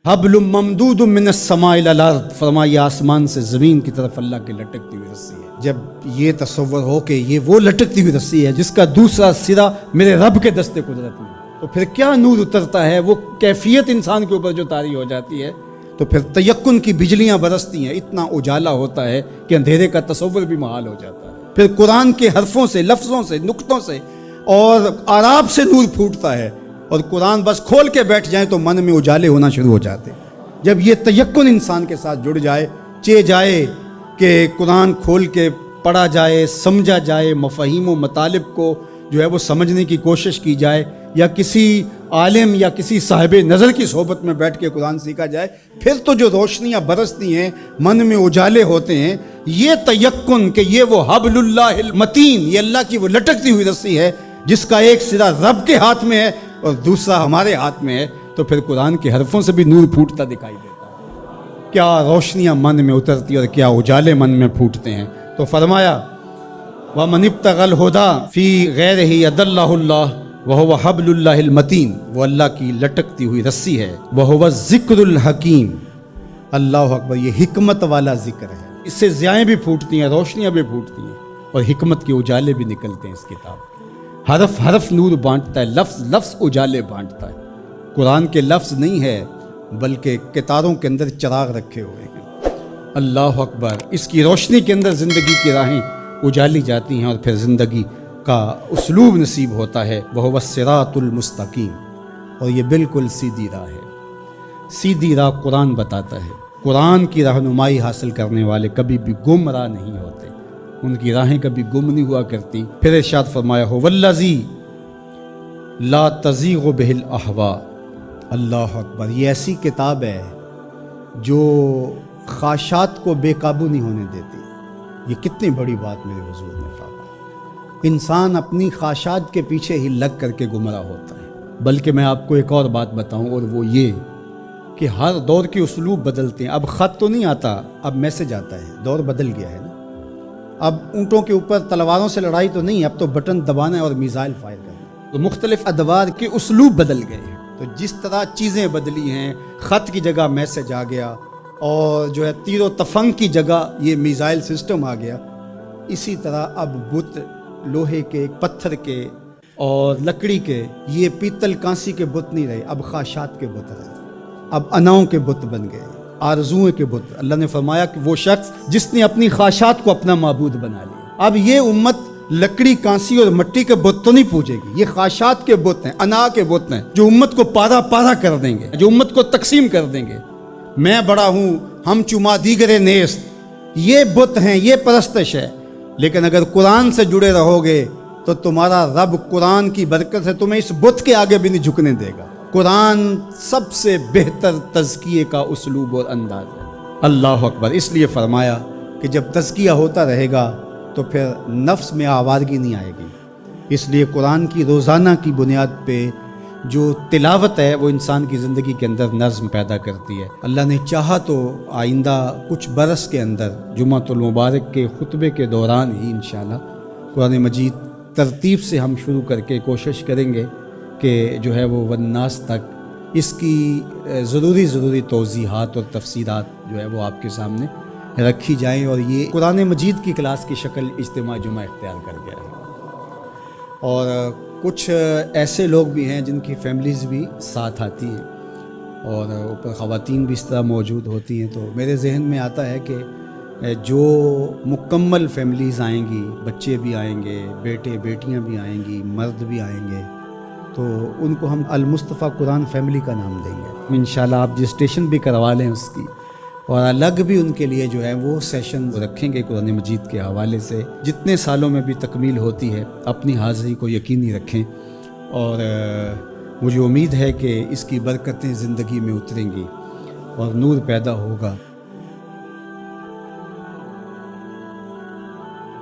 حبل ممدود من السماء الى الارض، فرمایا آسمان سے زمین کی طرف اللہ کی لٹکتی ہوئی رسی ہے۔ جب یہ تصور ہو کہ یہ وہ لٹکتی ہوئی رسی ہے جس کا دوسرا سرا میرے رب کے دستے قدرت میں، تو پھر کیا نور اترتا ہے، وہ کیفیت انسان کے اوپر جو طاری ہو جاتی ہے، تو پھر تیقن کی بجلیاں برستی ہیں، اتنا اجالا ہوتا ہے کہ اندھیرے کا تصور بھی محال ہو جاتا ہے۔ پھر قرآن کے حرفوں سے، لفظوں سے، نقطوں سے اور آراب سے نور پھوٹتا ہے، اور قرآن بس کھول کے بیٹھ جائیں تو من میں اجالے ہونا شروع ہو جاتے ہیں۔ جب یہ تیقن انسان کے ساتھ جڑ جائے، چے جائے کہ قرآن کھول کے پڑھا جائے، سمجھا جائے، مفاہیم و مطالب کو جو ہے وہ سمجھنے کی کوشش کی جائے، یا کسی عالم یا کسی صاحب نظر کی صحبت میں بیٹھ کے قرآن سیکھا جائے، پھر تو جو روشنیاں برستی ہیں، من میں اجالے ہوتے ہیں۔ یہ تیقن کہ یہ وہ حبل اللہ المتین، یہ اللہ کی وہ لٹکتی ہوئی رسی ہے جس کا ایک سرا رب کے ہاتھ میں ہے اور دوسرا ہمارے ہاتھ میں ہے، تو پھر قرآن کے حرفوں سے بھی نور پھوٹتا دکھائی دیتا ہے۔ کیا روشنیاں من میں اترتی اور کیا اجالے من میں پھوٹتے ہیں۔ تو فرمایا وَمَنِ ابْتَغَى الْهُدَى فِي غَيْرِهِ أَضَلَّهُ اللَّهُ وَهُوَ حَبْلُ اللَّهِ الْمَتِينُ، وہ اللہ کی لٹکتی ہوئی رسی ہے۔ وَهُوَ الذِّكْرُ الْحَكِيمُ، اللہ اکبر، یہ حکمت والا ذکر ہے۔ اس سے ضیائیں بھی پھوٹتی ہیں، روشنیاں بھی پھوٹتی ہیں، اور حکمت کے اجالے بھی نکلتے ہیں اس کتاب کے۔ حرف حرف نور بانٹتا ہے، لفظ لفظ اجالے بانٹتا ہے۔ قرآن کے لفظ نہیں ہے بلکہ کتاروں کے اندر چراغ رکھے ہوئے ہیں۔ اللہ اکبر، اس کی روشنی کے اندر زندگی کی راہیں اجالی جاتی ہیں، اور پھر زندگی کا اسلوب نصیب ہوتا ہے۔ وَهُوَ الصِّرَاطُ الْمُسْتَقِيمُ، اور یہ بالکل سیدھی راہ ہے۔ سیدھی راہ قرآن بتاتا ہے۔ قرآن کی رہنمائی حاصل کرنے والے کبھی بھی گمراہ نہیں ہوتے، ان کی راہیں کبھی گم نہیں ہوا کرتی۔ پھر ارشاد فرمایا هُوَ الَّذِي لَا تَزِيغُ بِهِ الْأَهْوَاءُ، اللہ اکبر، یہ ایسی کتاب ہے جو خواہشات کو بے قابو نہیں ہونے دیتی۔ یہ کتنی بڑی بات میرے حضور نے فرمائی۔ انسان اپنی خواہشات کے پیچھے ہی لگ کر کے گمراہ ہوتا ہے۔ بلکہ میں آپ کو ایک اور بات بتاؤں، اور وہ یہ کہ ہر دور کے اسلوب بدلتے ہیں۔ اب خط تو نہیں آتا، اب میسج آتا ہے، دور بدل گیا ہے نا۔ اب اونٹوں کے اوپر تلواروں سے لڑائی تو نہیں، اب تو بٹن دبانا ہے اور میزائل فائر کرنا ہے۔ تو مختلف ادوار کے اسلوب بدل گئے ہیں۔ تو جس طرح چیزیں بدلی ہیں، خط کی جگہ میسج آ گیا، اور جو ہے تیر و تفنگ کی جگہ یہ میزائل سسٹم آ گیا، اسی طرح اب بت لوہے کے، پتھر کے اور لکڑی کے، یہ پیتل کانسی کے بت نہیں رہے، اب خواہشات کے بت رہے، اب اناؤں کے بت بن گئے، آرزوؤں کے بت۔ اللہ نے فرمایا کہ وہ شخص جس نے اپنی خواہشات کو اپنا معبود بنا لیا۔ اب یہ امت لکڑی، کانسی اور مٹی کے بت تو نہیں پوجے گی، یہ خواہشات کے بت ہیں، انا کے بت ہیں، جو امت کو پارا پارا کر دیں گے، جو امت کو تقسیم کر دیں گے۔ میں بڑا ہوں، ہم چما دیگرے نیست، یہ بت ہیں، یہ پرستش ہے۔ لیکن اگر قرآن سے جڑے رہو گے تو تمہارا رب قرآن کی برکت سے تمہیں اس بت کے آگے بھی نہیں جھکنے دے گا۔ قرآن سب سے بہتر تزکیے کا اسلوب اور انداز ہے۔ اللہ اکبر، اس لیے فرمایا کہ جب تزکیہ ہوتا رہے گا تو پھر نفس میں آوارگی نہیں آئے گی۔ اس لیے قرآن کی روزانہ کی بنیاد پہ جو تلاوت ہے وہ انسان کی زندگی کے اندر نظم پیدا کرتی ہے۔ اللہ نے چاہا تو آئندہ کچھ برس کے اندر جمعۃ المبارک کے خطبے کے دوران ہی انشاءاللہ قرآن مجید ترتیب سے ہم شروع کر کے کوشش کریں گے کہ جو ہے وہ والناس تک اس کی ضروری توضیحات اور تفسیرات جو ہے وہ آپ کے سامنے رکھی جائیں، اور یہ قرآن مجید کی کلاس کی شکل اجتماع جمعہ اختیار کر گیا ہے۔ اور کچھ ایسے لوگ بھی ہیں جن کی فیملیز بھی ساتھ آتی ہیں، اور اوپر خواتین بھی اس طرح موجود ہوتی ہیں، تو میرے ذہن میں آتا ہے کہ جو مکمل فیملیز آئیں گی، بچے بھی آئیں گے، بیٹے بیٹیاں بھی آئیں گی، مرد بھی آئیں گے، تو ان کو ہم المصطفیٰ قرآن فیملی کا نام دیں گے انشاءاللہ۔ آپ رجسٹریشن بھی کروا لیں اس کی، اور الگ بھی ان کے لیے جو ہے وہ سیشن رکھیں گے قرآن مجید کے حوالے سے۔ جتنے سالوں میں بھی تکمیل ہوتی ہے اپنی حاضری کو یقینی رکھیں، اور مجھے امید ہے کہ اس کی برکتیں زندگی میں اتریں گی اور نور پیدا ہوگا۔